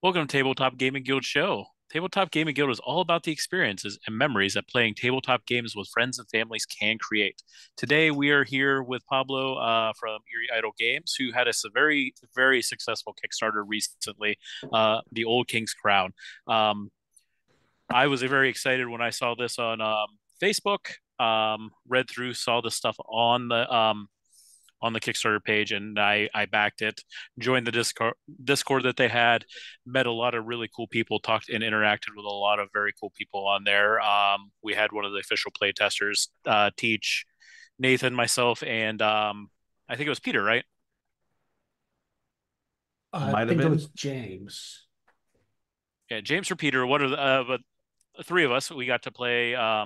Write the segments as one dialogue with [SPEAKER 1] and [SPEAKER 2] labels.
[SPEAKER 1] Welcome to Tabletop Gaming Guild show. Tabletop Gaming Guild is all about the experiences and memories that playing tabletop games with friends and families can create. Today, we are here with Pablo from Erie Idle Games, who had very, very successful Kickstarter recently, The Old King's Crown. Um, I was very excited when I saw this on Facebook, read through, saw the stuff on the Kickstarter page, and I backed it. Joined the Discord that they had, met a lot of really cool people, talked and interacted with a lot of very cool people on there. We had one of the official playtesters teach Nathan, myself, and I think it was Peter, right?
[SPEAKER 2] I
[SPEAKER 3] Might have
[SPEAKER 2] think it
[SPEAKER 3] been.
[SPEAKER 2] was James.
[SPEAKER 1] Yeah, James or Peter. What are but the three of us, we got to play a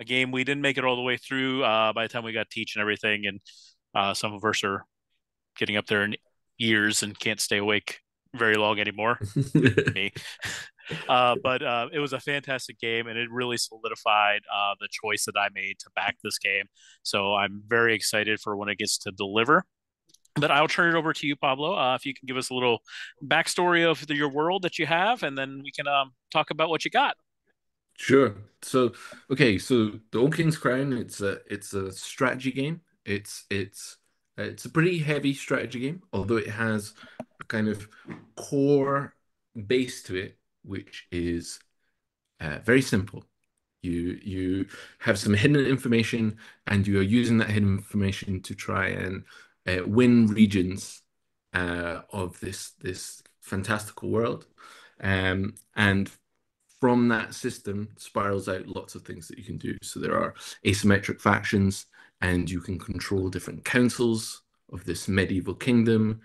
[SPEAKER 1] game. We didn't make it all the way through by the time we got to teach and everything, and some of us are getting up there in years and can't stay awake very long anymore. Me. But it was a fantastic game, and it really solidified the choice that I made to back this game. So I'm very excited for when it gets to deliver. But I'll turn it over to you, Pablo. If you can give us a little backstory of your world that you have, and then we can talk about what you got.
[SPEAKER 3] Sure. So the Old King's Crown, it's a strategy game. It's a pretty heavy strategy game, although it has a kind of core base to it, which is very simple. You have some hidden information, and you are using that hidden information to try and win regions of this fantastical world. And from that system spirals out lots of things that you can do. So there are asymmetric factions, and you can control different councils of this medieval kingdom,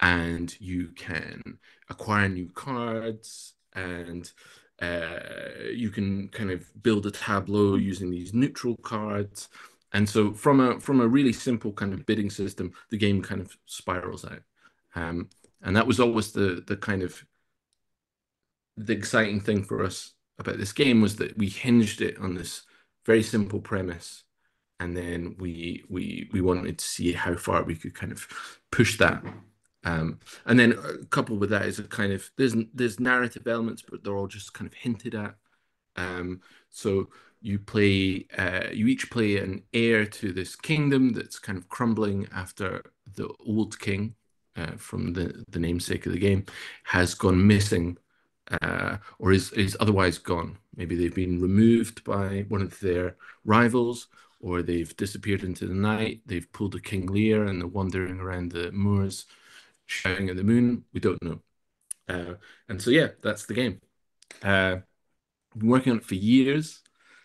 [SPEAKER 3] and you can acquire new cards, and you can kind of build a tableau using these neutral cards. And so from a really simple kind of bidding system, the game kind of spirals out. And that was always the kind of the exciting thing for us about this game, was that we hinged it on this very simple premise, and then we wanted to see how far we could kind of push that. And then coupled with that is a kind of there's narrative elements, but they're all just kind of hinted at. So you each play an heir to this kingdom that's kind of crumbling after the old king, from the namesake of the game, has gone missing, or is otherwise gone. Maybe they've been removed by one of their rivals, or they've disappeared into the night. They've pulled a King Lear and they're wandering around the moors, shouting at the moon. We don't know. And so yeah, that's the game. I've been working on it for years,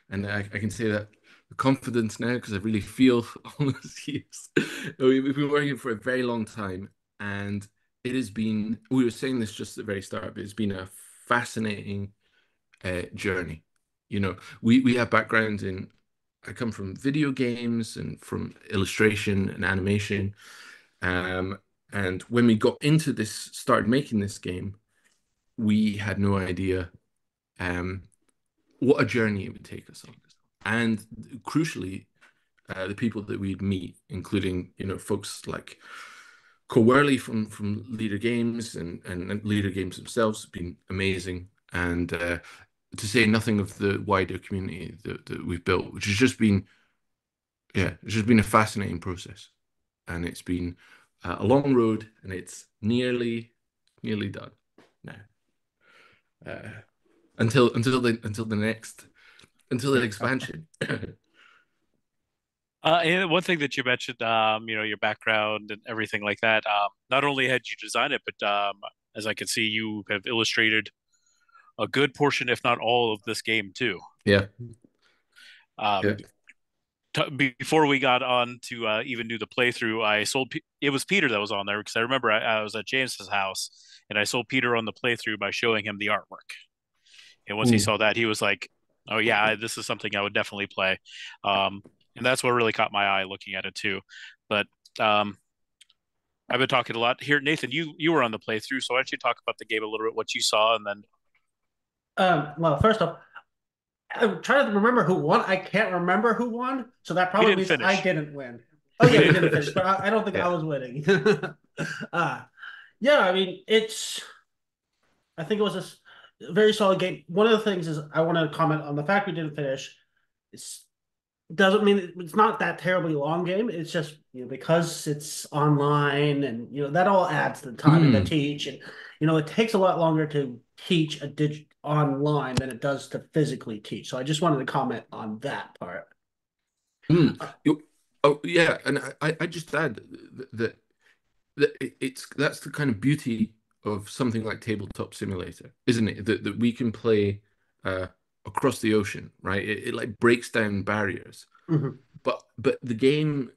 [SPEAKER 3] and I can say that with confidence now because I really feel all those years. We've been working for a very long time, and it has been, we were saying this just at the very start, but it's been a fascinating journey. We have backgrounds in, I come from video games and from illustration and animation. Um, and when we got into this, started making this game, we had no idea um, what a journey it would take us on. And crucially, the people that we'd meet, including, folks like Coworley from Leader Games, and Leader Games themselves, have been amazing. And to say nothing of the wider community that we've built, which has just been, yeah, it's just been a fascinating process. And it's been a long road, and it's nearly done now. Uh, until the expansion.
[SPEAKER 1] And one thing that you mentioned, your background and everything like that. Not only had you designed it, but as I can see, you have illustrated a good portion, if not all, of this game too.
[SPEAKER 3] Yeah,
[SPEAKER 1] Um,
[SPEAKER 3] yeah.
[SPEAKER 1] Before we got on to even do the playthrough, it was Peter that was on there because I remember I was at James's house and I sold Peter on the playthrough by showing him the artwork. And once he
[SPEAKER 3] Mm.
[SPEAKER 1] saw that, he was like, "Oh yeah, this is something I would definitely play." Um, and that's what really caught my eye looking at it too. But um, I've been talking a lot here. Nathan, you were on the playthrough, so why don't you talk about the game a little bit, what you saw, and then
[SPEAKER 2] Well, first off, I'm trying to remember who won. I can't remember who won, so that
[SPEAKER 1] we
[SPEAKER 2] probably
[SPEAKER 1] didn't
[SPEAKER 2] means I
[SPEAKER 1] finish.
[SPEAKER 2] didn't win. Oh
[SPEAKER 1] We
[SPEAKER 2] yeah, we
[SPEAKER 1] didn't
[SPEAKER 2] didn't
[SPEAKER 1] finish.
[SPEAKER 2] finish, but I don't think I
[SPEAKER 3] Yeah.
[SPEAKER 2] was winning. uh, yeah, I mean, I think it was a very solid game. One of the things is I want to comment on the fact we didn't finish. It's doesn't mean it's not that terribly long game. It's just because it's online and that all adds the time to
[SPEAKER 3] Mm,
[SPEAKER 2] teach and it takes a lot longer to teach a online than it does to physically teach. So I just wanted to comment on that part.
[SPEAKER 3] mm.
[SPEAKER 2] Uh,
[SPEAKER 3] Oh yeah, and I just add that it's that's the kind of beauty of something like Tabletop Simulator, isn't it? That we can play uh, across the ocean, right? It like breaks down barriers.
[SPEAKER 2] mhm.
[SPEAKER 3] But the game,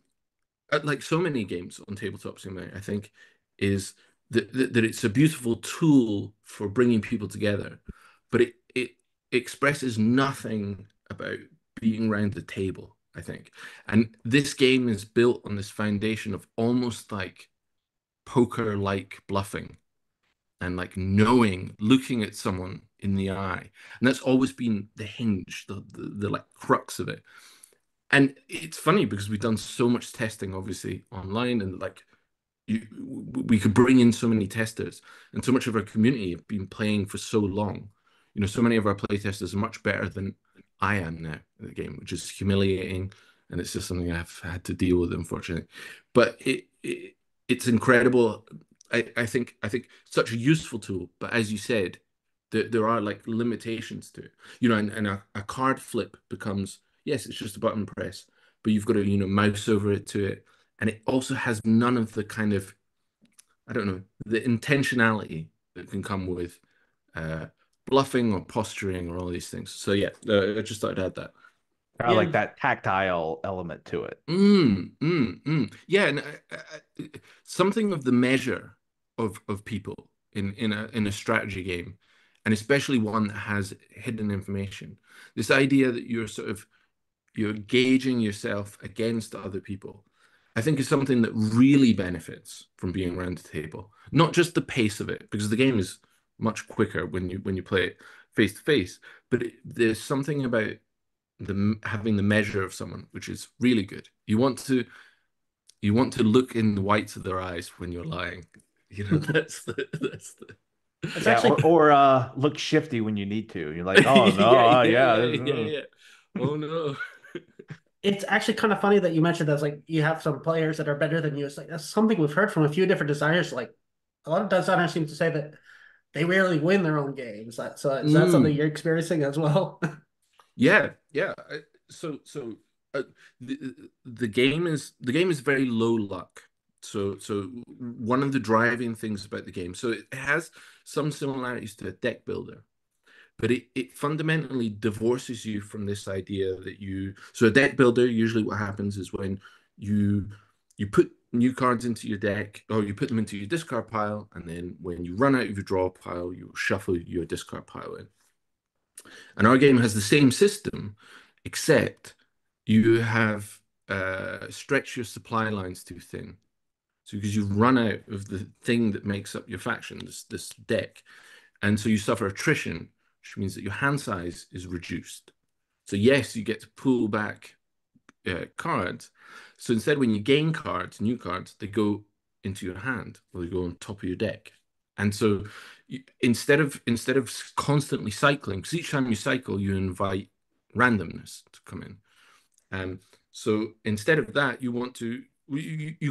[SPEAKER 3] like so many games on Tabletop Simulator, I think, is that it's a beautiful tool for bringing people together, but it expresses nothing about being around the table, I think. And this game is built on this foundation of almost like poker-like bluffing and like knowing, looking at someone in the eye. And that's always been the hinge, the like crux of it. And it's funny because we've done so much testing, obviously, online, and like we could bring in so many testers, and so much of our community have been playing for so long. So many of our play testers are much better than I am now in the game, which is humiliating, and it's just something I've had to deal with, unfortunately. But it's incredible. I think such a useful tool, but as you said, there are like limitations to it. And a card flip becomes, yes, it's just a button press, but you've got to mouse over it to it, and it also has none of the kind of, I don't know, the intentionality that can come with uh, bluffing or posturing or all these things. So yeah, I just thought I'd add that.
[SPEAKER 4] Kind of like
[SPEAKER 2] Yeah,
[SPEAKER 4] that tactile element to it.
[SPEAKER 3] Yeah, and something of the measure of people in a strategy game, and especially one that has hidden information. This idea that you're gauging yourself against other people, I think is something that really benefits from being around the table. Not just the pace of it, because the game is much quicker when you play it face to face, but there's something about the having the measure of someone, which is really good. You want to look in the whites of their eyes when you're lying. That's the
[SPEAKER 2] it's
[SPEAKER 4] Yeah,
[SPEAKER 2] actually
[SPEAKER 4] or look shifty when you need to. You're like, oh no,
[SPEAKER 3] yeah, yeah,
[SPEAKER 4] yeah,
[SPEAKER 3] yeah, yeah. Oh no.
[SPEAKER 2] it's actually kind of funny that you mentioned that. It's like you have some players that are better than you. It's like that's something we've heard from a few different designers. Like a lot of designers seem to say that they rarely win their own games. So is that something
[SPEAKER 3] Mm.
[SPEAKER 2] you're experiencing as well?
[SPEAKER 3] Yeah, yeah. So the game is very low luck. So one of the driving things about the game, so it has some similarities to a deck builder, but it fundamentally divorces you from this idea that so a deck builder, usually what happens is when you you put new cards into your deck, or you put them into your discard pile, and then when you run out of your draw pile, you shuffle your discard pile in. And our game has the same system, except you have stretched your supply lines too thin. So because you've run out of the thing that makes up your faction, this deck, and so you suffer attrition, which means that your hand size is reduced. So yes, you get to pull back cards. So instead, when you gain cards, new cards, they go into your hand or they go on top of your deck. And so instead of constantly cycling, because each time you cycle, you invite randomness to come in. So instead of that, you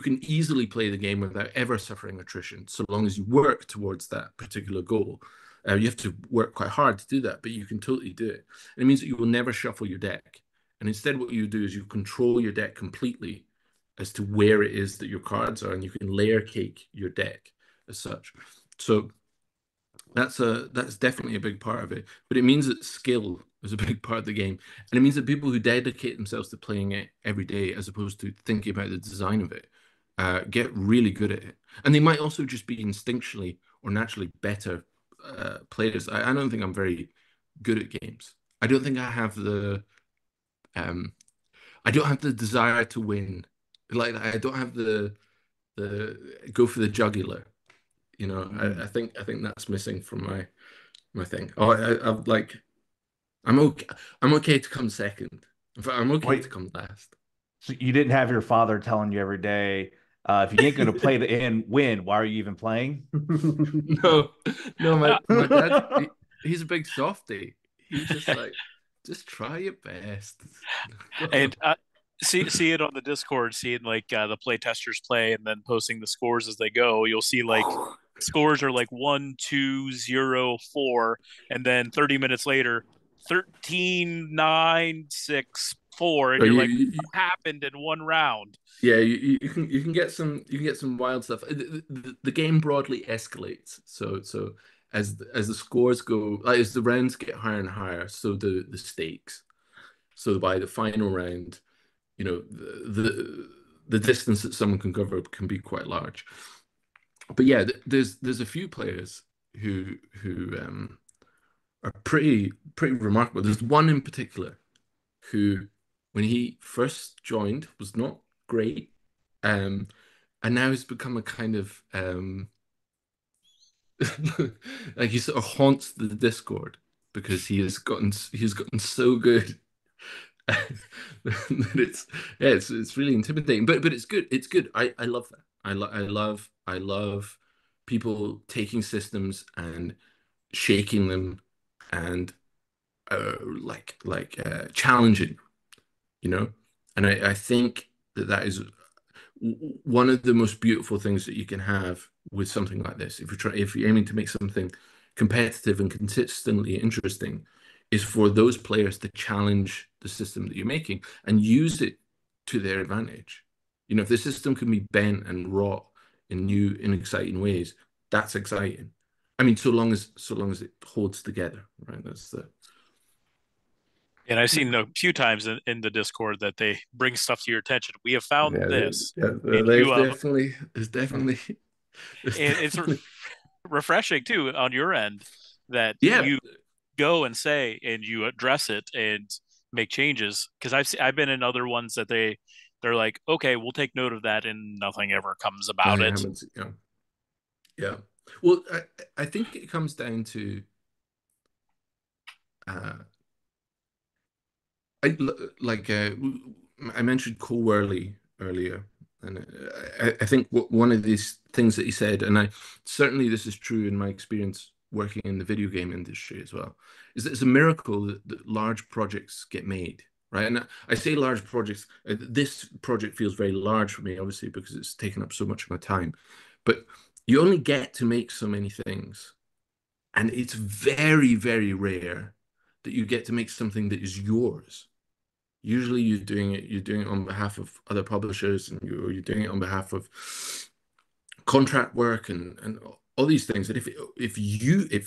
[SPEAKER 3] can easily play the game without ever suffering attrition, so long as you work towards that particular goal. You have to work quite hard to do that, but you can totally do it. And it means that you will never shuffle your deck. And instead, what you do is you control your deck completely as to where it is that your cards are, and you can layer cake your deck as such. So that's definitely a big part of it. But it means that skill is a big part of the game, and it means that people who dedicate themselves to playing it every day, as opposed to thinking about the design of it, get really good at it. And they might also just be instinctually or naturally better players. I don't think I'm very good at games. I don't think um, I don't have the desire to win. Like I don't have the go for the jugular. I think that's missing from my thing. Oh, I'm like, I'm okay. I'm okay to come second. In fact, I'm okay to
[SPEAKER 4] Wait,
[SPEAKER 3] come last.
[SPEAKER 4] so you didn't have your father telling you every day, If you ain't going to play the end win, why are you even playing?
[SPEAKER 3] No, no, my dad, he's a big softie. He's just like, just try your best.
[SPEAKER 1] And see it on the Discord, seeing like the play testers play and then posting the scores as they go. You'll see like scores are like 1-2-0-4, and then 30 minutes later, 13-9-6-4, and
[SPEAKER 3] Or
[SPEAKER 1] you're like, what happened in one round?
[SPEAKER 3] yeah, you can get some wild stuff. The game broadly escalates. So as the scores go, like as the rounds get higher and higher, so the stakes. So by the final round, you know, the distance that someone can cover can be quite large. But yeah, there's a few players who are pretty remarkable. There's one in particular who, when he first joined, was not great, um, and now he's become a kind of like he sort of haunts the Discord because he's gotten so good that it's really intimidating. But it's good. It's good. I love that. I love people taking systems and shaking them and challenging, you know. And I think that is one of the most beautiful things that you can have with something like this. If you're aiming to make something competitive and consistently interesting, is for those players to challenge the system that you're making and use it to their advantage. You know, if the system can be bent and wrought in new and exciting ways, that's exciting. I mean, so long as it holds together, right? That's the
[SPEAKER 1] And I've seen a few times in the Discord that they bring stuff to your attention. We have found
[SPEAKER 3] yeah,
[SPEAKER 1] this,
[SPEAKER 3] yeah.
[SPEAKER 1] and you
[SPEAKER 3] There's
[SPEAKER 1] and it's
[SPEAKER 3] definitely
[SPEAKER 1] refreshing too on your end that
[SPEAKER 3] yeah.
[SPEAKER 1] you go and say and you address it and make changes. Because I've been in other ones that they're like, okay, we'll take note of that, and nothing ever comes about
[SPEAKER 3] Nothing
[SPEAKER 1] it.
[SPEAKER 3] happens. Yeah, yeah. Well, I think it comes down to uh, I like I mentioned Cole Worley earlier, and I think one of these things that he said, and I certainly this is true in my experience working in the video game industry as well, is that it's a miracle that large projects get made, right? And I say large projects. This project feels very large for me, obviously, because it's taken up so much of my time, but you only get to make so many things, and it's very, very rare that you get to make something that is yours. Usually you're doing it on behalf of other publishers, and you're doing it on behalf of contract work and all these things. That if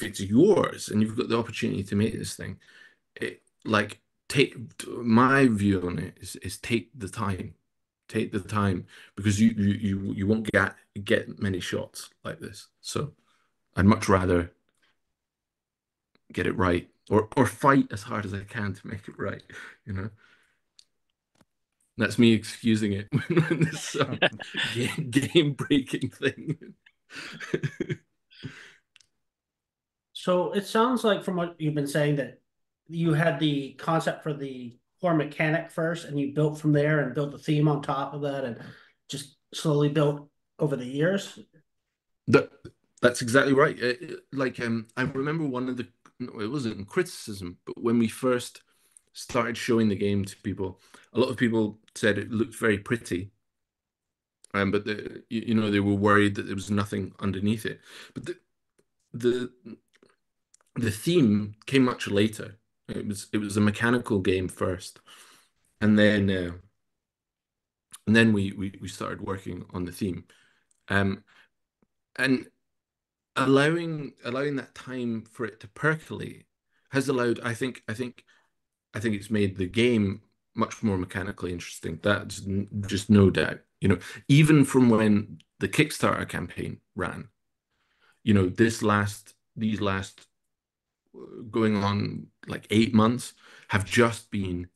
[SPEAKER 3] it's yours and you've got the opportunity to make this thing, it like take my view on it is take the time, because you won't get many shots like this. So I'd much rather get it right, or fight as hard as I can to make it right, you know. That's me excusing it when there's some game breaking thing.
[SPEAKER 2] So it sounds like from what you've been saying that you had the concept for the core mechanic first, and you built from there and built the theme on top of that, and just slowly built over the years.
[SPEAKER 3] That that's exactly right. I remember one of the no, it wasn't criticism, but when we first started showing the game to people, a lot of people said it looked very pretty, but they were worried that there was nothing underneath it. But the the theme came much later. It was a mechanical game first, and then we started working on the theme, um, and allowing that time for it to percolate has allowed. I think it's made the game much more mechanically interesting. That's just no doubt. Even from when the Kickstarter campaign ran, these last going on like 8 months have just been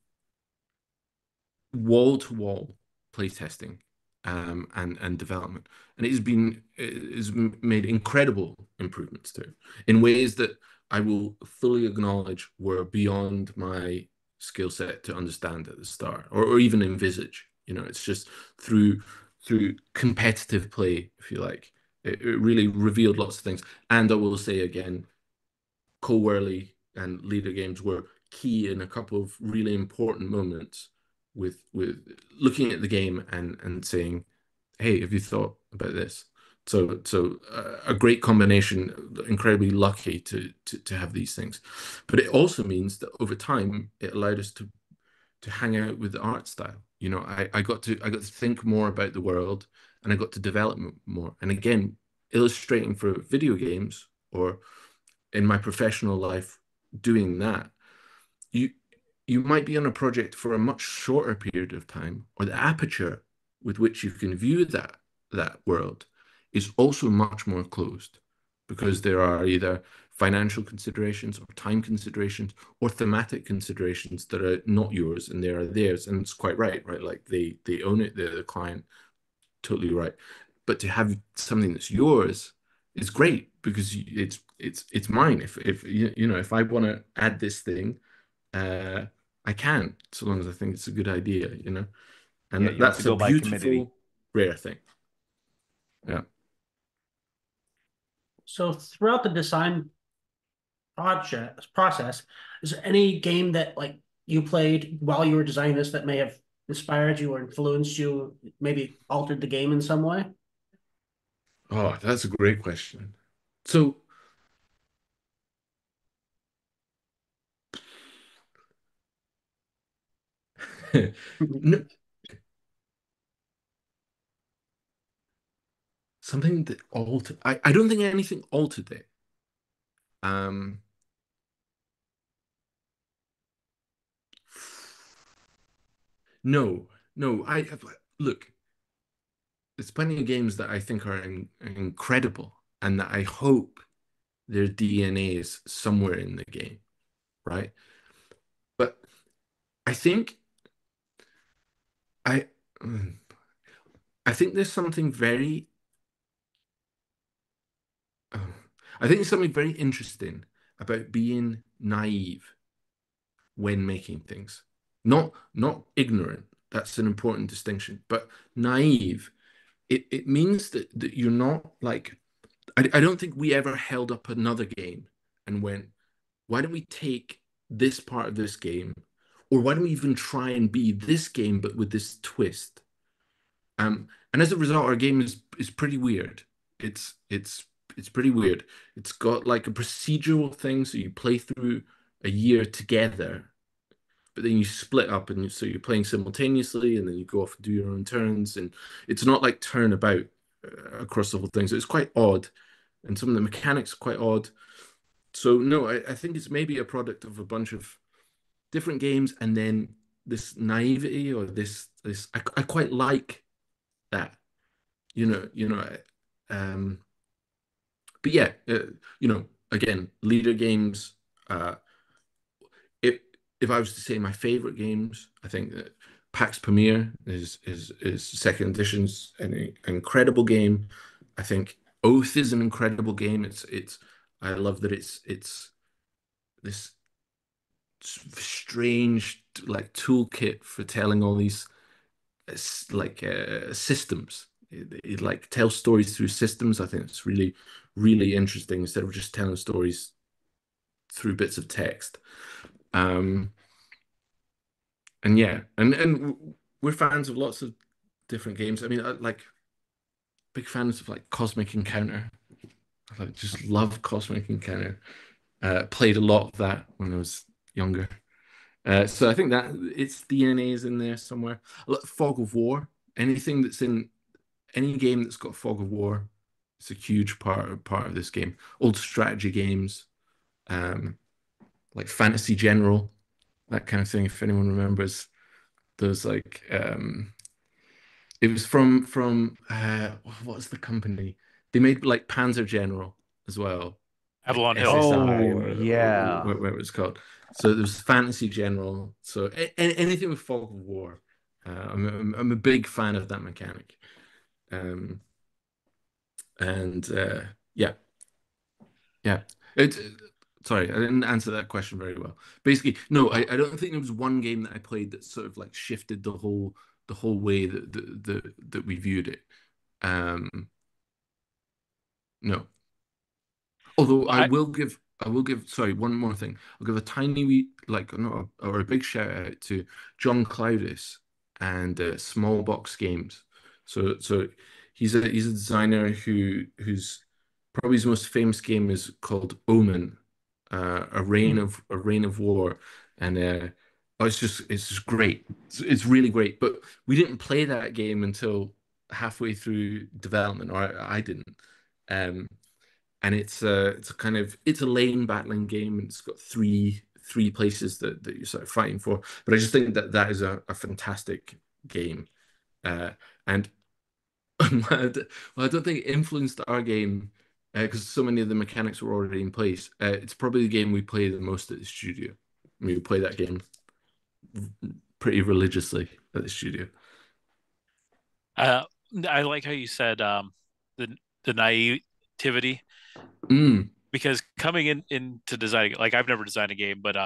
[SPEAKER 3] wall to wall playtesting, and development, and it's made incredible improvements to it in ways that I will fully acknowledge were beyond my skill set to understand at the start, or even envisage. It's just through through competitive play, if you like. It really revealed lots of things. And I will say again, co-worley and leader games were key in a couple of really important moments with looking at the game and saying, "Hey, have you thought about this?" So a great combination. Incredibly lucky to have these things, but it also means that over time it allowed us to hang out with the art style. You know, I got to think more about the world, and I got to develop more. And again, illustrating for video games or in my professional life doing that, you you might be on a project for a much shorter period of time, or the aperture with which you can view that world is also much more closed because there are either financial considerations or time considerations or thematic considerations that are not yours and they are theirs. And it's quite right, right? Like they own it, they're the client, totally right. But to have something that's yours is great because it's mine. If you know if I want to add this thing, uh, I can, so long as I think it's a good idea, you know.
[SPEAKER 4] Yeah,
[SPEAKER 3] And
[SPEAKER 4] you don't have to
[SPEAKER 3] that's a
[SPEAKER 4] go by committee.
[SPEAKER 3] beautiful, rare thing. Yeah.
[SPEAKER 2] So throughout the design project process, is there any game that like you played while you were designing this that may have inspired you or influenced you, maybe altered the game in some way?
[SPEAKER 3] Oh, that's a great question. So, no, something that altered. I don't think anything altered it. Um, no, no. Look. There's plenty of games that I think are incredible, and that I hope their DNA is somewhere in the game, right? But I think I, mm, I think there's something very, uh, I think there's something very interesting about being naive when making things. Not ignorant. That's an important distinction. But naive, it means that you're not like I don't think we ever held up another game and went, why don't we take this part of this game, or why don't we even try and be this game but with this twist? And as a result, our game is pretty weird. It's pretty weird. It's got like a procedural thing, so you play through a year together, but then you split up, and so you're playing simultaneously, and then you go off and do your own turns, and it's not like turnabout across the whole thing. So it's quite odd, and some of the mechanics are quite odd. So no, I think it's maybe a product of a bunch of different games, and then this naivety or this I quite like that, you know. But yeah, you know, again, leader games. Uh, if if I was to say my favorite games, I think that PAX Premier is second edition's an incredible game. I think Oath is an incredible game. It's I love that it's this strange like toolkit for telling all these systems. It like tells stories through systems. I think it's really really interesting instead of just telling stories through bits of text. Um, and yeah, and we're fans of lots of different games. I mean, like big fans of like Cosmic Encounter. I like just love Cosmic Encounter. Played a lot of that when I was younger. So I think that its DNA is in there somewhere. Fog of War. Anything that's in any game that's got Fog of War, it's a huge part of this game. Old strategy games, um, like Fantasy General, that kind of thing. If anyone remembers those, like it was from what's the company? They made like Panzer General as well, like
[SPEAKER 1] Avalon Hill.
[SPEAKER 3] SSI
[SPEAKER 4] Oh,
[SPEAKER 3] or
[SPEAKER 4] yeah.
[SPEAKER 3] whatever it was called. So there was Fantasy General. So anything with Fog of War, I'm a big fan of that mechanic. Um, and yeah, yeah. Sorry, I didn't answer that question very well. Basically, no, I don't think there was one game that I played that sort of like shifted the whole the whole way that we viewed it. Um, no. Although
[SPEAKER 1] Well,
[SPEAKER 3] I will give, sorry, one more thing. I'll give a tiny wee, like, not a, or a big shout out to John Cloudis and Small Box Games. So he's a designer who's probably his most famous game is called Omen, a reign of war, and oh, it's just great. It's really great. But we didn't play that game until halfway through development, or I didn't. Um, and it's a kind of it's a lane battling game, and it's got three places that you're sort of fighting for. But I just think that that is a fantastic game, and well, I don't think it influenced our game because so many of the mechanics were already in place. It's probably the game we play the most at the studio. We play that game pretty religiously at the studio.
[SPEAKER 1] uh, I like how you said the the naivety
[SPEAKER 3] Mm,
[SPEAKER 1] because coming in into designing, like I've never designed a game, but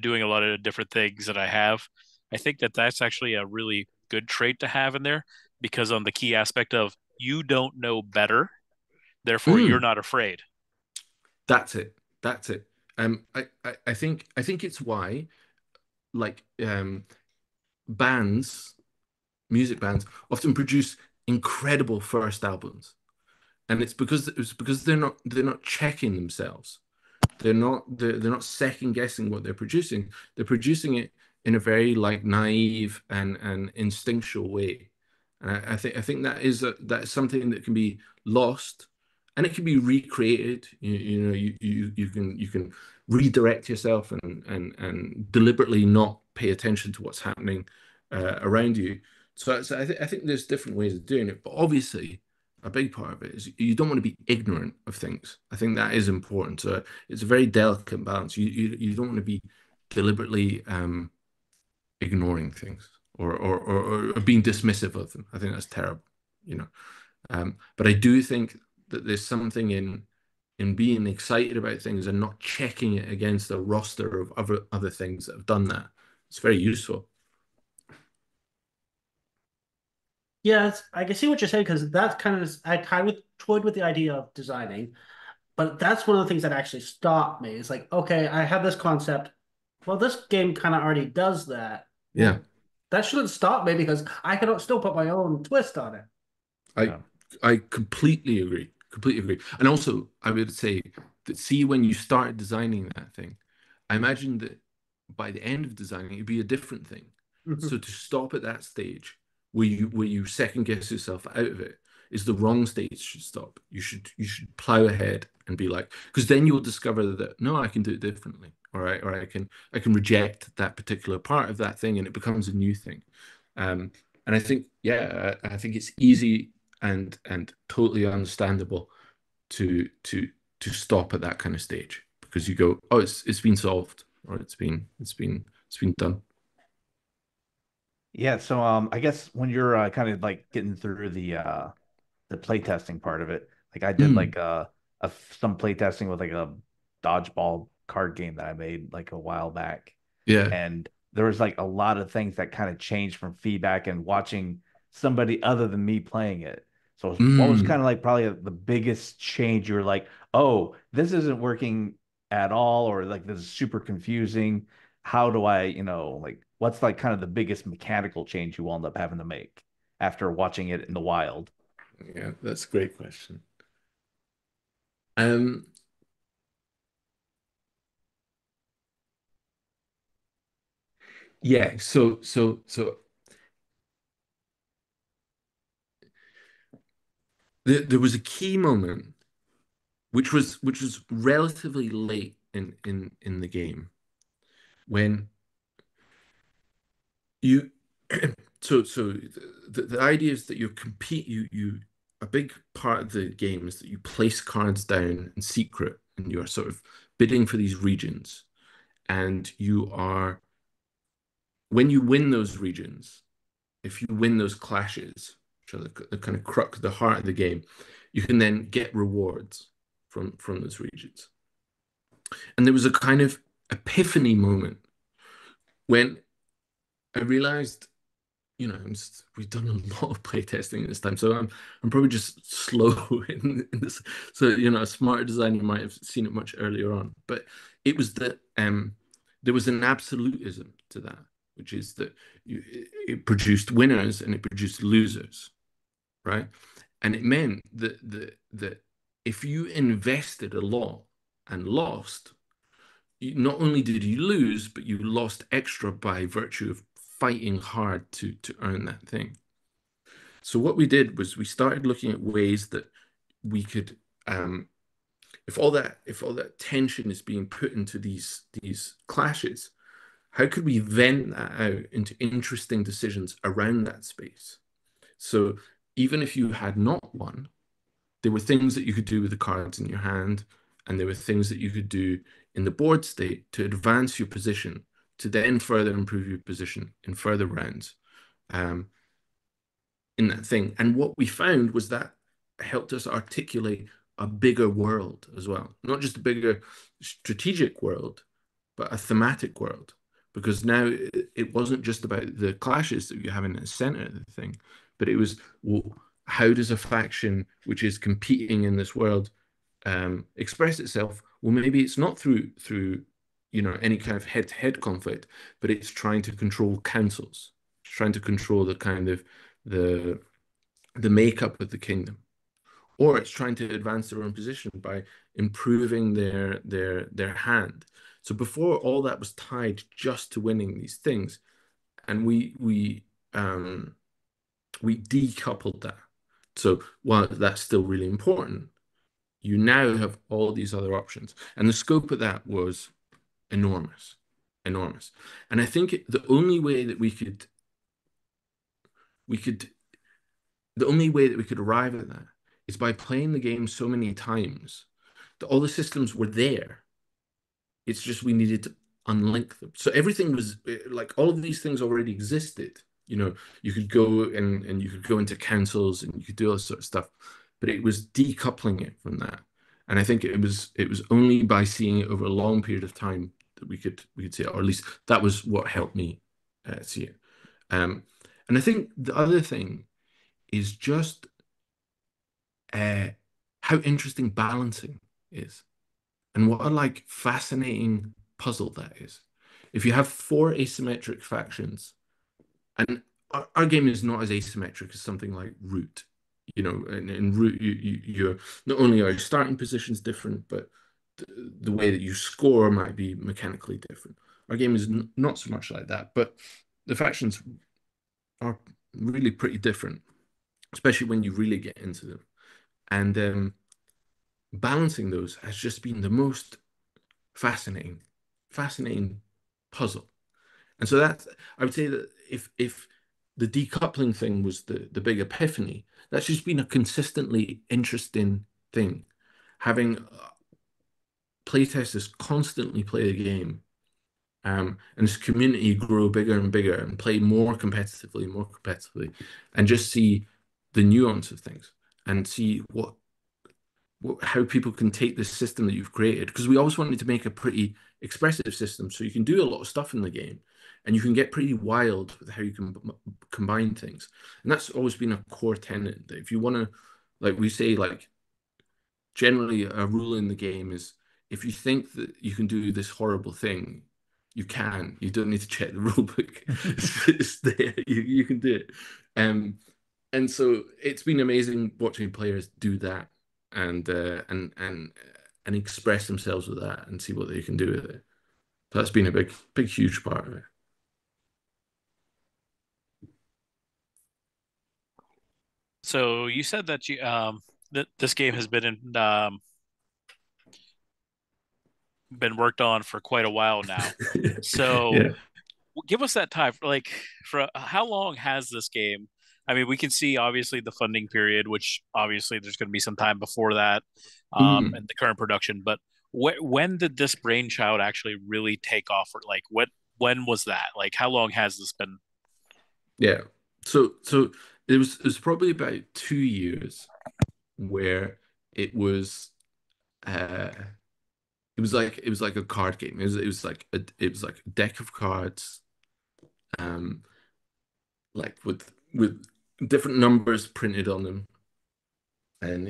[SPEAKER 1] doing a lot of different things that I have, I think that that's actually a really good trait to have in there because on the key aspect of you don't know better, therefore you're
[SPEAKER 3] mm,
[SPEAKER 1] not afraid.
[SPEAKER 3] that's it. That's it. I think it's why like bands, music bands, often produce incredible first albums, and it's because they're not checking themselves. They're not second guessing what they're producing. They're producing it in a very like naive and instinctual way. And I think that's something that can be lost and it can be recreated. You know, you can redirect yourself and deliberately not pay attention to what's happening around you. I think there's different ways of doing it, but obviously a big part of it is you don't want to be ignorant of things. I think that is important. So it's a very delicate balance. You don't want to be deliberately ignoring things or being dismissive of them. I think that's terrible, you know. But I do think that there's something in being excited about things and not checking it against a roster of other things that have done that. It's very useful.
[SPEAKER 2] Yeah, I can see what you're saying because that's kind of I kind of toyed with the idea of designing, but that's one of the things that actually stopped me. It's like, okay, I have this concept. Well, this game kind of already does that.
[SPEAKER 3] Yeah.
[SPEAKER 2] Well, that shouldn't stop me because I can still put my own twist on it.
[SPEAKER 3] I
[SPEAKER 4] Yeah.
[SPEAKER 3] I completely agree. Completely agree. And also, I would say that see when you start designing that thing, I imagine that by the end of designing, it'd be a different thing. So
[SPEAKER 2] Mhm.
[SPEAKER 3] to stop at that stage where you second guess yourself out of it is the wrong stage to stop. You should plow ahead and be like, because then you'll discover that no, I can do it differently. All right, or I can reject that particular part of that thing and it becomes a new thing. Um, and I think, yeah, I think it's easy and totally understandable to to stop at that kind of stage because you go, oh, it's been solved or it's been done.
[SPEAKER 4] Yeah, so I guess when you're kind of like getting through the playtesting part of it, like I did
[SPEAKER 3] Mm,
[SPEAKER 4] like some playtesting with like a dodgeball card game that I made like a while back.
[SPEAKER 3] yeah.
[SPEAKER 4] And there was like a lot of things that kind of changed from feedback and watching somebody other than me playing it. So what was
[SPEAKER 3] Mm,
[SPEAKER 4] kind of like probably the biggest change you were like, oh, this isn't working at all, or like this is super confusing. How do I, like what's like kind of the biggest mechanical change you will end up having to make after watching it in the wild?
[SPEAKER 3] yeah, that's a great question. Um, yeah, so there was a key moment which was relatively late in the game when you so the idea is that you compete you a big part of the game is that you place cards down in secret and you're sort of bidding for these regions and you are when you win those regions if you win those clashes which are the kind of crux the heart of the game you can then get rewards from those regions and there was a kind of epiphany moment when I realized we've done a lot of playtesting this time, so I'm probably just slow in this. So, a smarter designer might have seen it much earlier on. But it was that there was an absolutism to that, which is that it produced winners and it produced losers, right? And it meant that if you invested a lot and lost, not only did you lose, but you lost extra by virtue of fighting hard to earn that thing. So what we did was we started looking at ways that we could, if all that tension is being put into these clashes, how could we vent that out into interesting decisions around that space? So even if you had not won, there were things that you could do with the cards in your hand, and there were things that you could do in the board state to advance your position, to then further improve your position in further rounds um, in that thing. And what we found was that helped us articulate a bigger world as well, not just a bigger strategic world, but a thematic world. Because now it wasn't just about the clashes that you have in the center of the thing, but it was, well, how does a faction which is competing in this world express itself? Well, maybe it's not through any kind of head-to-head conflict, but it's trying to control councils, it's trying to control the kind of the the makeup of the kingdom, or it's trying to advance their own position by improving their hand. So before, all that was tied just to winning these things, and we decoupled that. So while that's still really important, you now have all these other options, and the scope of that was enormous, enormous. And I think the only way that we could the only way that we could arrive at that is by playing the game so many times that all the systems were there. It's just we needed to unlink them. So everything was like, all of these things already existed. You could go and you could go into councils and you could do all this sort of stuff, but it was decoupling it from that. And I think it was only by seeing it over a long period of time that we could see it, or at least that was what helped me see it. And I think the other thing is just uh, how interesting balancing is, and what a fascinating puzzle that is. If you have four asymmetric factions, and our game is not as asymmetric as something like Root. In Root, you're not only are your starting positions different, but the way that you score might be mechanically different. Our game is not so much like that, but the factions are really pretty different, especially when you really get into them. And balancing those has just been the most fascinating puzzle. And so I would say that if the decoupling thing was the big epiphany, that's just been a consistently interesting thing. Having playtesters constantly play the game, and this community grow bigger and bigger and play more competitively, and just see the nuance of things and see how people can take this system that you've created. Because we always wanted to make a pretty expressive system, so you can do a lot of stuff in the game, and you can get pretty wild with how you can combine things. And that's always been a core tenet, that if you want to, like we say, generally a rule in the game is, if you think that you can do this horrible thing, you can. You don't need to check the rule book. It's there. You can do it. And so it's been amazing watching players do that, and express themselves with that and see what they can do with it. So that's been a big, huge part of it.
[SPEAKER 1] So you said that that this game has been worked on for quite a while now. So
[SPEAKER 3] Yeah.
[SPEAKER 1] give us that time. Like, for how long has this game? I mean, we can see obviously the funding period, which obviously there's going to be some time before that,
[SPEAKER 3] Mm.
[SPEAKER 1] and the current production. But when did this brainchild actually really take off? Or like, when was that? Like, how long has this been?
[SPEAKER 3] Yeah. So it was probably about 2 years where it was uh it was like a card game. It was like a deck of cards. Um like with different numbers printed on them, and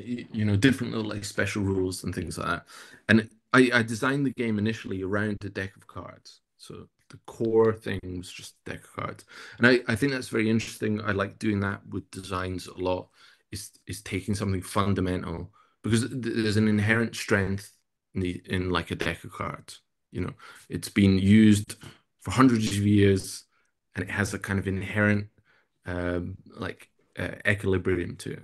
[SPEAKER 3] different little like special rules and things like that. And I designed the game initially around a deck of cards. So the core thing was just a deck of cards. And I think that's very interesting. I like doing that with designs a lot, is taking something fundamental because there's an inherent strength in like a deck of cards. It's been used for hundreds of years and it has a kind of inherent like equilibrium to it.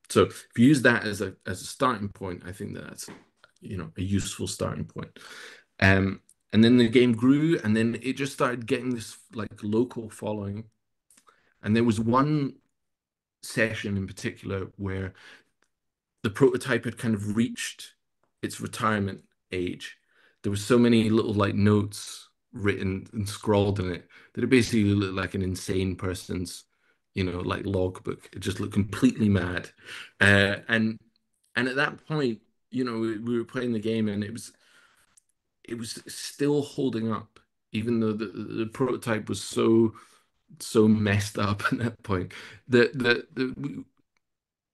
[SPEAKER 3] So if you use that as a starting point, I think that's a useful starting point. Um, and then the game grew, and then it just started getting this like local following. And there was one session in particular where the prototype had kind of reached its retirement age. There were so many little like notes written and scrawled in it that it basically looked like an insane person's, like logbook. It just looked completely mad. And at that point, we were playing the game and it was still holding up, even though the prototype was so messed up at that point.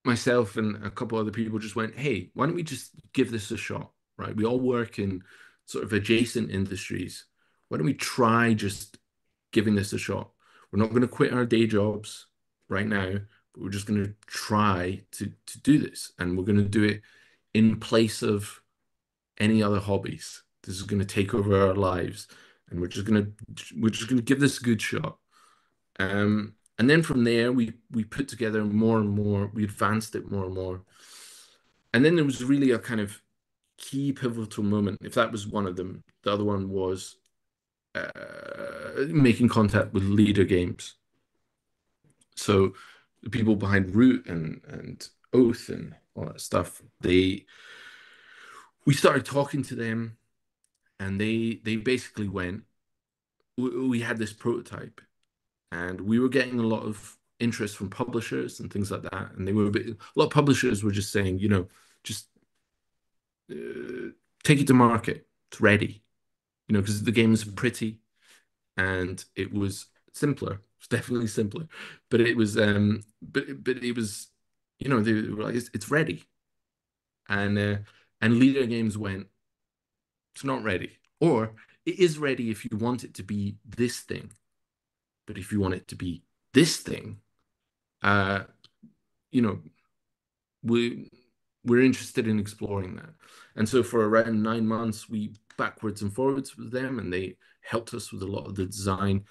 [SPEAKER 3] Myself and a couple other people just went, hey, why don't we just give this a shot, right? We all work in sort of adjacent industries. Why don't we try just giving this a shot? We're not going to quit our day jobs right now, but we're just going to try to do this. And we're going to do it in place of any other hobbies. This is going to take over our lives. And we're just gonna give this a good shot. And then from there, we put together more and more. We advanced it more and more. And then there was really a kind of key pivotal moment. If that was one of them, the other one was making contact with Leader Games. So the people behind Root and Oath and all that stuff, we started talking to them, and they basically went. We had this prototype, and we were getting a lot of interest from publishers and things like that. And a lot of publishers were just saying, just uh, take it to market. It's ready, because the game is pretty and it was simpler. It's definitely simpler, but it was, they were like, it's ready. And Leader Games went, it's not ready, or it is ready if you want it to be this thing, but if you want it to be this thing, uh, you know, we we're interested in exploring that. And so for around 9 months, we backwards and forwards with them, and they helped us with a lot of the design,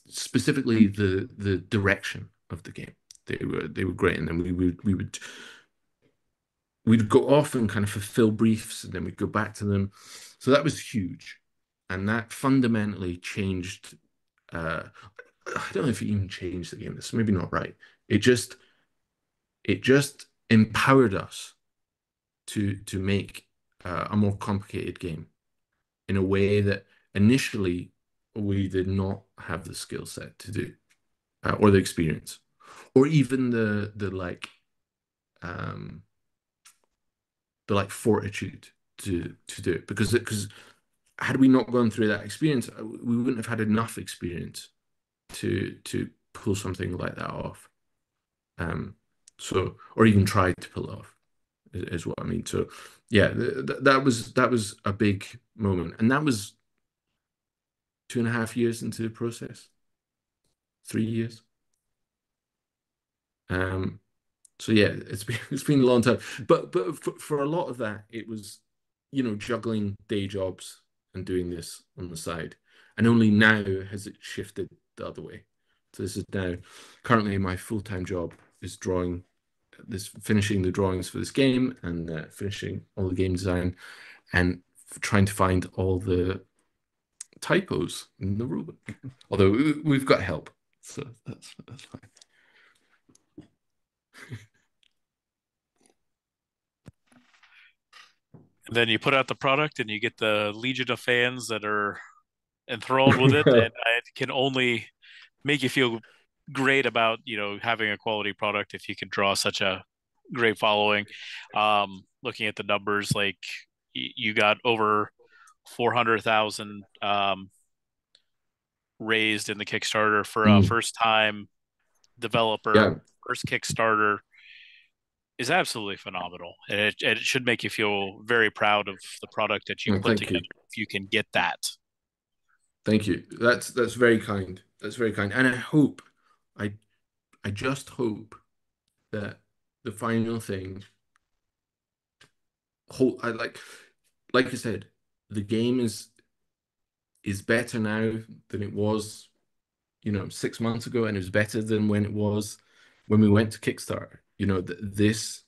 [SPEAKER 3] specifically the direction of the game. They were great, and then we'd go off and kind of fulfill briefs, and then we'd go back to them. So that was huge, and that fundamentally changed. Uh, I don't know if it even changed the game. That's maybe not right. It just it just empowered us to make a more complicated game in a way that initially we did not have the skill set to do, or the experience, or even um the like fortitude to do it, because had we not gone through that experience, we wouldn't have had enough experience to pull something like that off. Um, or even try to pull it off is what I mean. So yeah, that was a big moment, and that was 2.5 years into the process, 3 years. Um, so yeah, it's been a long time, but for a lot of that, it was, juggling day jobs and doing this on the side, and only now has it shifted the other way. So this is now currently my full-time job is finishing the drawings for this game, and finishing all the game design, and trying to find all the typos in the rulebook. Although we've got help, so that's fine.
[SPEAKER 1] And then you put out the product and you get the legion of fans that are enthralled with it, and it can only make you feel great about, having a quality product if you can draw such a great following. Looking at the numbers, like you got over 400,000 raised in the Kickstarter for a
[SPEAKER 3] Mm,
[SPEAKER 1] first time developer,
[SPEAKER 3] yeah.
[SPEAKER 1] first Kickstarter is absolutely phenomenal. And it should make you feel very proud of the product that you've
[SPEAKER 3] No,
[SPEAKER 1] put
[SPEAKER 3] thank
[SPEAKER 1] together
[SPEAKER 3] you.
[SPEAKER 1] if you can get that.
[SPEAKER 3] Thank you. That's very kind. That's very kind. And I I just hope that the final thing whole I like I said, the game is better now than it was, 6 months ago, and it was better than when it was when we went to Kickstarter. This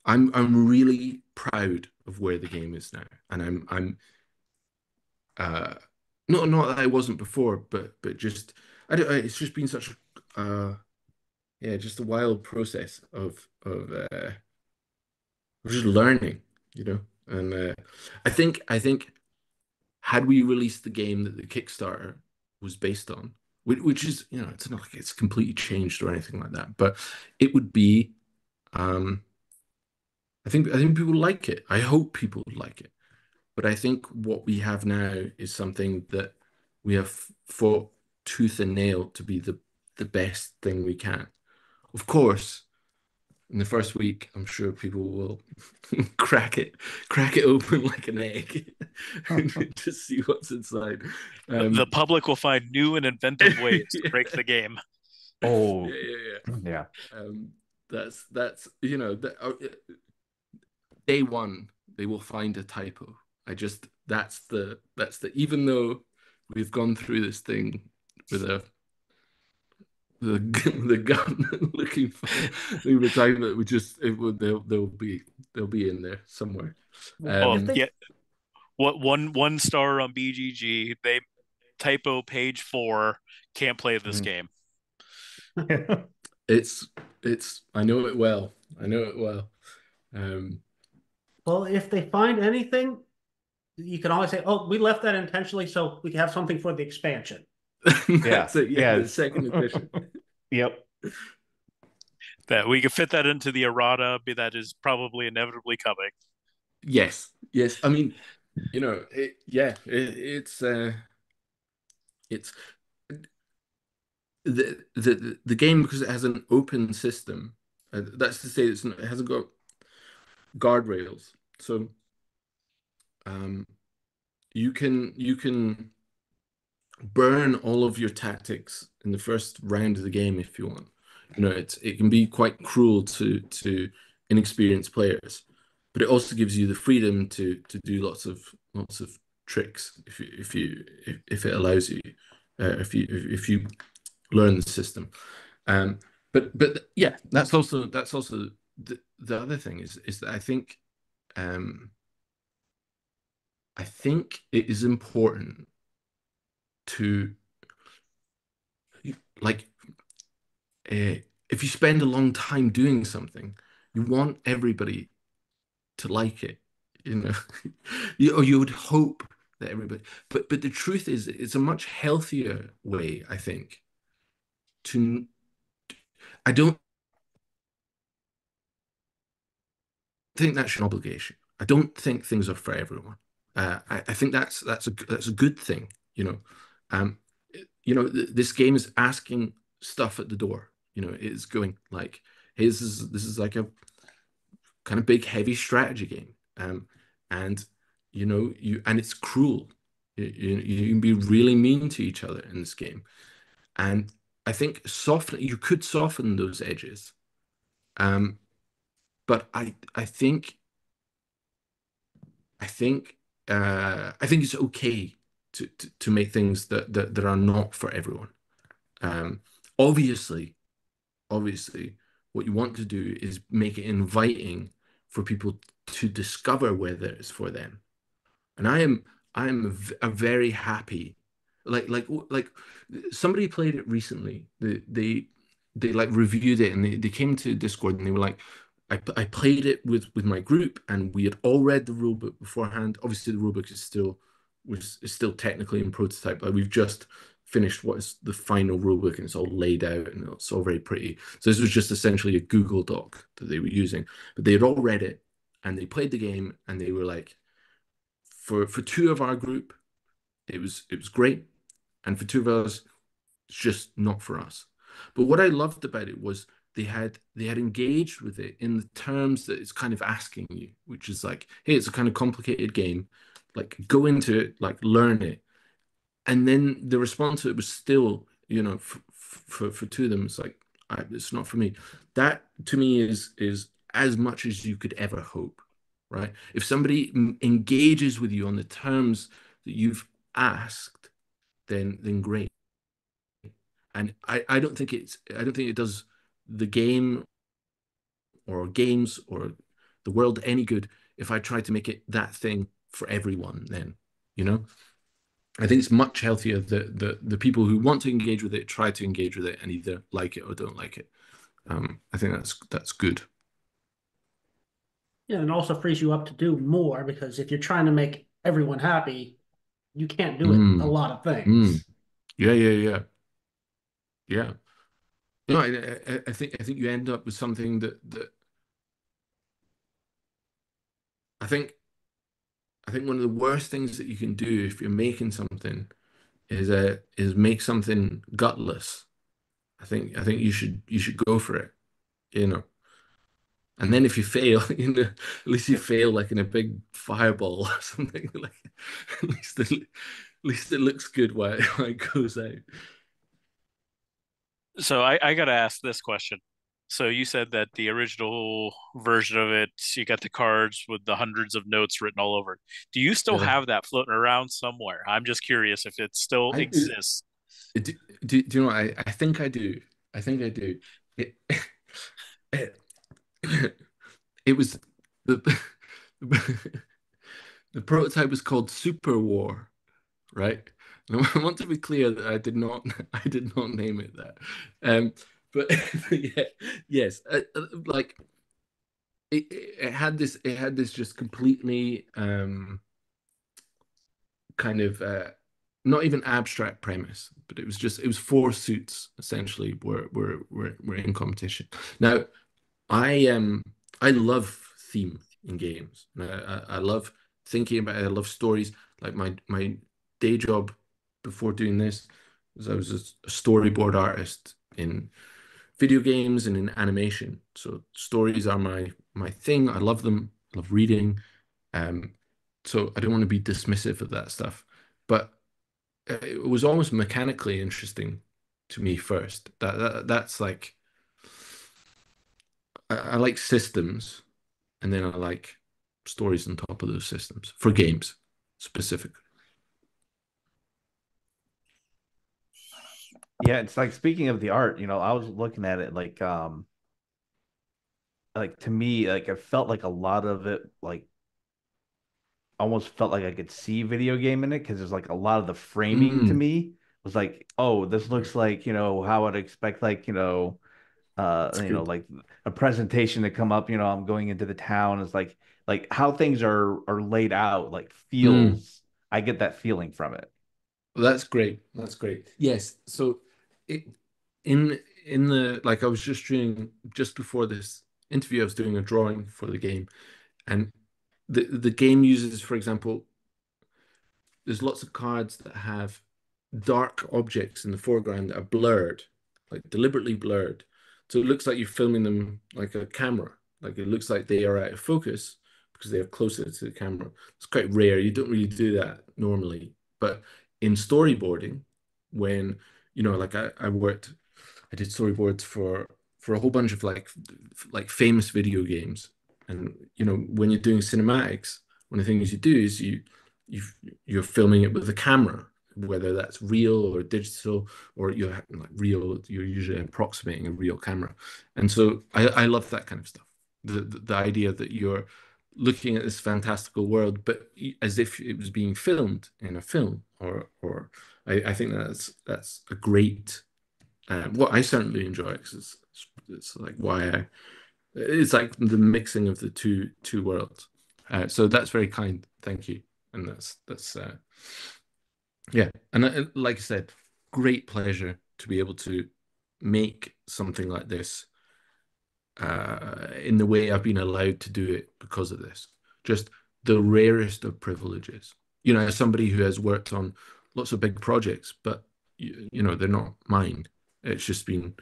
[SPEAKER 3] I'm really proud of where the game is now, and I'm uh not that I wasn't before, but just it's just been such a yeah, just a wild process of just learning, and I think had we released the game that the Kickstarter was based on, which is, it's not like it's completely changed or anything like that, but it would be, um, I think people like it. I hope people would like it. But I think what we have now is something that we have fought tooth and nail to be the best thing we can. Of course, in the first week, I'm sure people will crack it open like an egg to see what's inside.
[SPEAKER 1] The
[SPEAKER 3] Um,
[SPEAKER 1] public will find new and inventive ways to break
[SPEAKER 3] yeah,
[SPEAKER 1] the game.
[SPEAKER 3] yeah,
[SPEAKER 4] Oh,
[SPEAKER 3] yeah,
[SPEAKER 4] yeah.
[SPEAKER 3] yeah. That's day one they will find a typo. I just that's the even though we've gone through this thing with a the gun looking for time that we just it would they'll be in there somewhere.
[SPEAKER 2] Well,
[SPEAKER 1] Oh
[SPEAKER 2] if
[SPEAKER 3] Um,
[SPEAKER 2] they
[SPEAKER 1] yeah, what one star on BGG? They typo page 4. Can't play this
[SPEAKER 4] Mhm.
[SPEAKER 1] game.
[SPEAKER 3] it's it's I know it well. I know it well. Um,
[SPEAKER 2] well, if they find anything, you can always say, "Oh, we left that intentionally so we can have something for the expansion."
[SPEAKER 4] Yeah.
[SPEAKER 3] that's it. Yeah, the
[SPEAKER 4] Yes.
[SPEAKER 3] second edition.
[SPEAKER 4] Yep.
[SPEAKER 1] That we could fit that into the errata, that is probably inevitably coming.
[SPEAKER 3] Yes, yes. I mean, yeah, it's the game because it has an open system. That's to say, it hasn't got guardrails. So um, you can burn all of your tactics in the first round of the game if you want. It can be quite cruel to inexperienced players, but it also gives you the freedom to do lots of tricks if it allows you, if you learn the system. But yeah, that's also the other thing is that um I think it is important to like if you spend a long time doing something, you want everybody to like it, you know, or you would hope that everybody. But the truth is, it's a much healthier way, I think. To I don't think that's an obligation. I don't think things are for everyone. I think that's a good thing, you know. Um, this game is asking stuff at the door. It's going like, hey, this is like a kind of big, heavy strategy game. And and it's cruel. You can be really mean to each other in this game. And I think you could soften those edges. Um, but I think it's okay to make things that are not for everyone. Um, obviously, obviously, what you want to do is make it inviting for people to discover whether it's for them. And I am a very happy, like somebody played it recently. They like reviewed it and they came to Discord and they were like, I played it with my group and we had all read the rulebook beforehand. Obviously, the rulebook is still technically in prototype. Like we've just finished what is the final rulebook and it's all laid out and it's all very pretty. So this was just essentially a Google Doc that they were using, but they had all read it and they played the game and they were like, for two of our group, it was great. And for two of us, it's just not for us. But what I loved about it was they had engaged with it in the terms that it's kind of asking you, which is like, hey, it's a kind of complicated game. Like go into it, like learn it. And then the response to it was still, for two of them, it's like, it's not for me. That to me is as much as you could ever hope, right? If somebody engages with you on the terms that you've asked, then great. And I don't think it does the game or games or the world any good if I try to make it that thing for everyone then, you know? I think it's much healthier that the people who want to engage with it try to engage with it and either like it or don't like it. I think that's good.
[SPEAKER 2] Yeah, and it also frees you up to do more because if you're trying to make everyone happy, you can't do it a
[SPEAKER 3] Mm,
[SPEAKER 2] lot of
[SPEAKER 3] mm.
[SPEAKER 2] things.
[SPEAKER 3] Yeah, yeah, yeah, yeah. I think you end up with something that I think I think one of the worst things that you can do if you're making something is make something gutless. I think you should go for it, you know. And then if you fail, at least you fail like in a big fireball or something. Like at least it looks good while it goes out.
[SPEAKER 1] So I gotta ask this question. So you said that the original version of it, you got the cards with the hundreds of notes written all over it. Do you still
[SPEAKER 3] Yeah.
[SPEAKER 1] have that floating around somewhere? I'm just curious if it still
[SPEAKER 3] I
[SPEAKER 1] exists.
[SPEAKER 3] do, do you know what? I think I do. I think I do. It it, it was the the prototype was called Super War, right? And I want to be clear that I did not name it that. Um, but, but yeah, yes, like it had this just completely kind of not even abstract premise, but it was four suits essentially were in competition. Now I love theme in games. And I love thinking about it. I love stories. Like my day job before doing this was I was a storyboard artist in video games and in animation. So stories are my thing. I love them. I love reading. Um, so I don't want to be dismissive of that stuff. But it was almost mechanically interesting to me first. That's like I like systems, and then I like stories on top of those systems for games specifically.
[SPEAKER 4] Yeah, it's like speaking of the art, I was looking at it like to me, like I felt like a lot of it like almost felt like I could see video game in it because there's like a lot of the framing to
[SPEAKER 3] Mm,
[SPEAKER 4] me was like, oh, this looks like, how I'd expect like,
[SPEAKER 3] that's good.
[SPEAKER 4] like a presentation to come up, I'm going into the town. It's like how things are laid out, like
[SPEAKER 3] Mm,
[SPEAKER 4] feels. I get that feeling from it.
[SPEAKER 3] well, that's great. That's great. Yes. So it in the like I was just before this interview, I was doing a drawing for the game, and the game uses, for example, there's lots of cards that have dark objects in the foreground that are blurred, like deliberately blurred. So it looks like you're filming them like a camera. Like it looks like they are out of focus because they are closer to the camera. It's quite rare. You don't really do that normally. But in storyboarding, when, like I did storyboards for a whole bunch of like famous video games. And when you're doing cinematics, one of the things you do is you you're filming it with a camera, whether that's real or digital, or you're like real, you're usually approximating a real camera. And so I love that kind of stuff. The idea that you're looking at this fantastical world, but as if it was being filmed in a film, or I think that's a great what I certainly enjoy because it's like why it's like the mixing of the two worlds. So that's very kind. Thank you. And that's yeah. And like I said, great pleasure to be able to make something like this in the way I've been allowed to do it because of this. Just the rarest of privileges. As somebody who has worked on lots of big projects, but you know, they're not mine. It's just been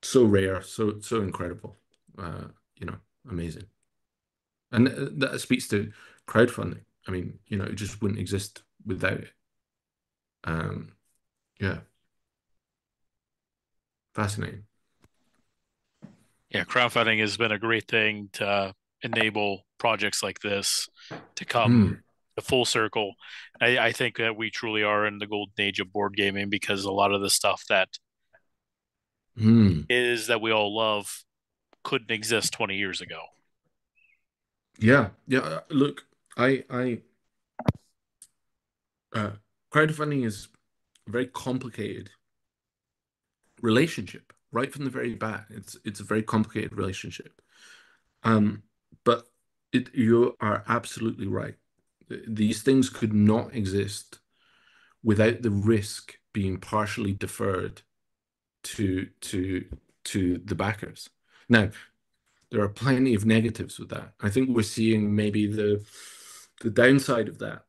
[SPEAKER 3] so rare, so incredible. You know, amazing. And that speaks to crowdfunding. I mean, you know, it just wouldn't exist without it. Um, yeah, fascinating.
[SPEAKER 1] Yeah, crowdfunding has been a great thing to enable projects like this to come
[SPEAKER 3] Mm,
[SPEAKER 1] to full circle. I think that we truly are in the golden age of board gaming because a lot of the stuff
[SPEAKER 3] mm.
[SPEAKER 1] that we all love couldn't exist 20 years ago.
[SPEAKER 3] Yeah, yeah. Look, uh, crowdfunding is a very complicated relationship right from the very bat. It's a very complicated relationship. Um, but you are absolutely right. These things could not exist without the risk being partially deferred to to to the backers. Now, there are plenty of negatives with that. I think we're seeing maybe the downside of that.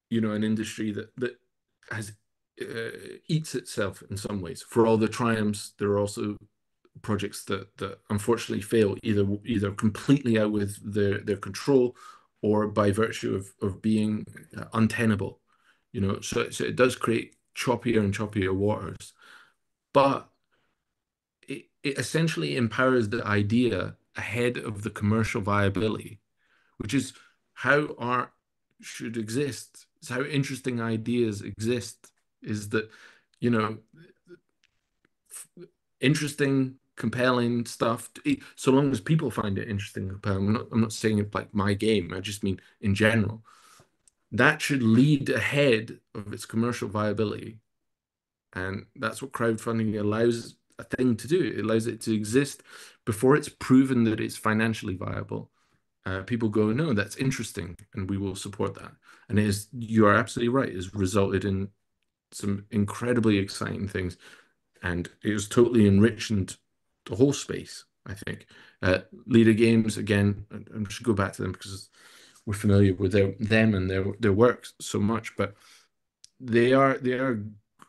[SPEAKER 3] You know, an industry that has eats itself in some ways. For all the triumphs, there are also projects that unfortunately fail either completely out with their control or by virtue of being untenable. You know, so it does create choppier and choppier waters, but it essentially empowers the idea ahead of the commercial viability, which is how art should exist. It's how interesting ideas exist, is that, you know, interesting, compelling stuff, so long as people find it interesting and compelling. I'm not saying it like my game, I just mean in general. That should lead ahead of its commercial viability. And that's what crowdfunding allows a thing to do. It allows it to exist before it's proven that it's financially viable. People go, no, that's interesting, and we will support that. And it is, you are absolutely right, it has resulted in some incredibly exciting things, and it has totally enriched the whole space, I think. Leader Games, again, I should go back to them because we're familiar with them and their work so much, but they are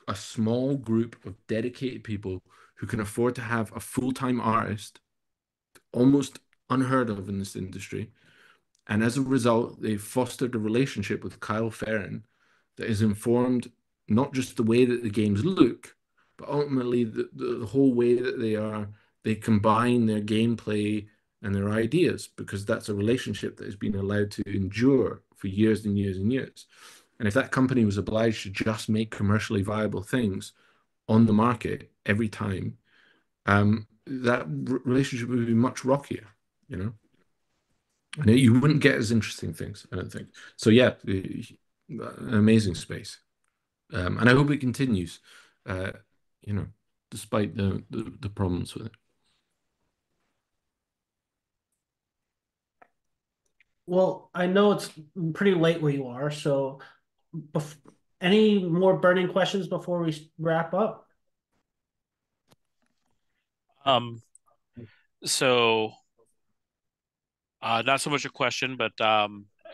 [SPEAKER 3] a small group of dedicated people who can afford to have a full-time artist, almost unheard of in this industry. And as a result, they fostered a relationship with Kyle Ferrin that is informed not just the way that the games look, but ultimately the whole way that they combine their gameplay and their ideas, because that's a relationship that has been allowed to endure for years and years and years. And if that company was obliged to just make commercially viable things on the market every time, that relationship would be much rockier, you know? And you wouldn't get as interesting things, I don't think. So yeah, an amazing space. And I hope it continues, uh, you know, despite the problems with it.
[SPEAKER 2] Well, I know it's pretty late where you are, so bef any more burning questions before we wrap up?
[SPEAKER 1] Um, so not so much a question, but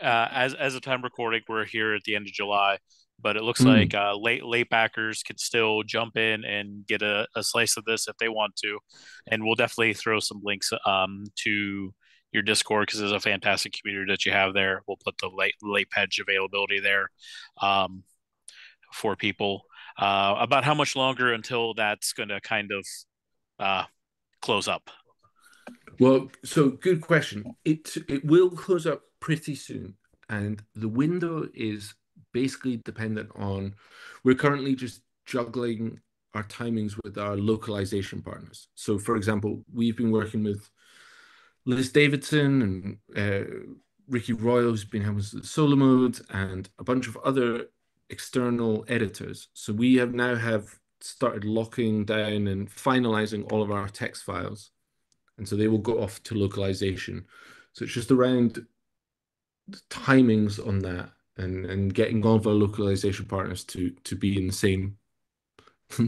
[SPEAKER 1] as a time recording, we're here at the end of July, but it looks like
[SPEAKER 3] Mm.
[SPEAKER 1] late backers can still jump in and get a slice of this if they want to, and we'll definitely throw some links to your Discord because there's a fantastic community that you have there. We'll put the late pledge availability there um, for people. About how much longer until that's going to kind of uh, close up?
[SPEAKER 3] Well, so good question. It will close up pretty soon, and the window is basically dependent on, we're currently just juggling our timings with our localization partners. So, for example, we've been working with Liz Davidson and Ricky Royal, who's been helping us with solo mode, and a bunch of other external editors. So we have started locking down and finalizing all of our text files, and so they will go off to localization. So it's just around the timings on that, and getting all of our localization partners to be in the same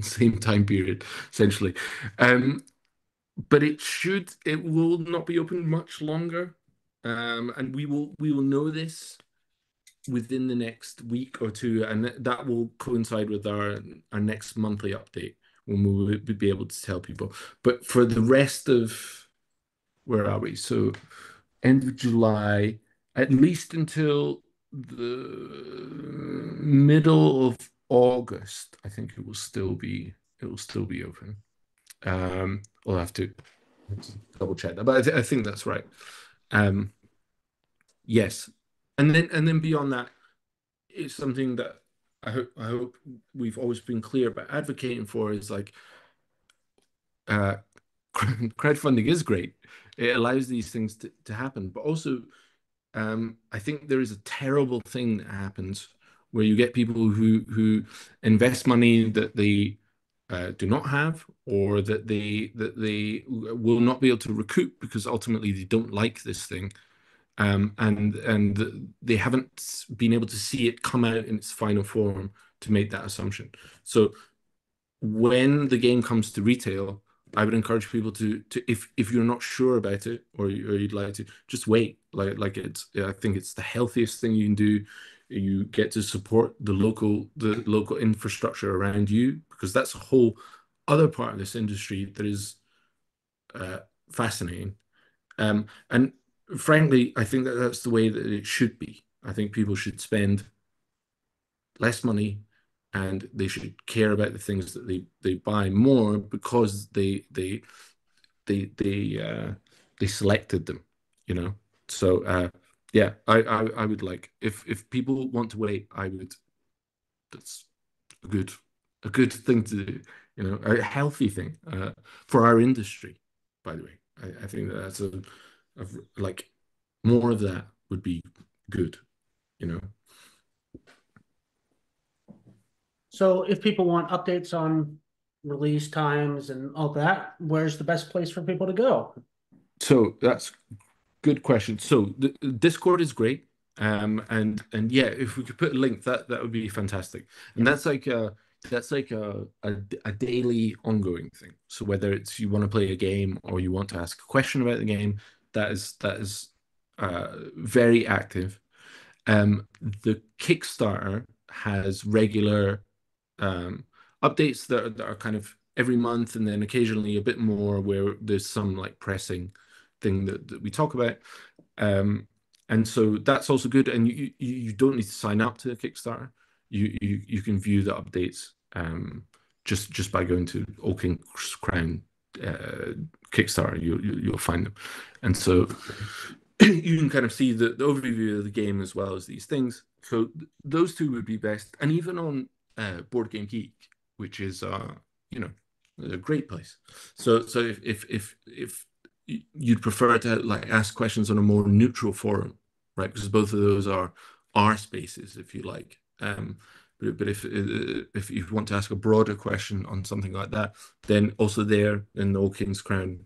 [SPEAKER 3] same time period, essentially. But it will not be open much longer. And we will know this within the next week or two, and that will coincide with our next monthly update when we will be able to tell people. But for the rest of, where are we? So end of July, at least until the middle of August, I think it will still be open. I'll have to double check that, but I think that's right. Um, yes, and then beyond that, it's something that I hope we've always been clear about advocating for is like uh, crowdfunding is great. It allows these things to happen, but also I think there is a terrible thing that happens where you get people who invest money that they do not have, or that they will not be able to recoup because ultimately they don't like this thing, and they haven't been able to see it come out in its final form to make that assumption. So when the game comes to retail, I would encourage people to if you're not sure about it, or you'd like to, just wait. Like it's, I think it's the healthiest thing you can do. You get to support the local infrastructure around you, because that's a whole other part of this industry that is uh, fascinating. And frankly, I think that that's the way that it should be. I think people should spend less money, and they should care about the things that they buy more, because they selected them, you know. So yeah, I would like, if people want to wait, I would. That's a good a good thing to do, you know, a healthy thing for our industry. By the way, I think that that's a like more of that would be good, you know.
[SPEAKER 2] So if people want updates on release times and all that, where's the best place for people to go?
[SPEAKER 3] So that's good question. So the Discord is great. And yeah, if we could put a link, that would be fantastic. And that's like a daily ongoing thing. So whether it's you want to play a game or you want to ask a question about the game, that is very active. The Kickstarter has regular um, updates that are kind of every month, and then occasionally a bit more where there's some like pressing thing that we talk about. Um, and so that's also good. And you don't need to sign up to a Kickstarter. You can view the updates just by going to Old King's Crown uh, Kickstarter. You'll find them, and so you can kind of see the overview of the game as well as these things. So those two would be best. And even on Board Game Geek, which is you know, a great place. So if you'd prefer to like ask questions on a more neutral forum, right? Because both of those are R spaces, if you like. But if you want to ask a broader question on something like that, then also there in the Old King's Crown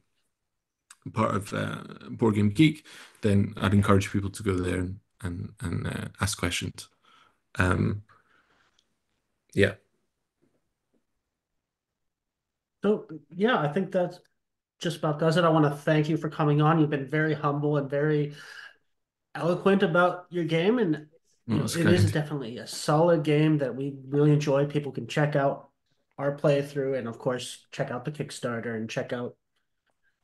[SPEAKER 3] part of Board Game Geek, then I'd encourage people to go there and ask questions. Um, yeah.
[SPEAKER 2] So yeah, I think that's just about does it. I want to thank you for coming on. You've been very humble and very eloquent about your game, and
[SPEAKER 3] Well, that's
[SPEAKER 2] it is
[SPEAKER 3] kind.
[SPEAKER 2] definitely a solid game that we really enjoy. People can check out our playthrough, and of course, check out the Kickstarter and check out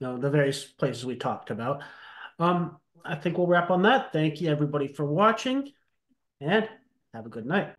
[SPEAKER 2] the various places we talked about. I think we'll wrap on that. Thank you everybody for watching, and have a good night.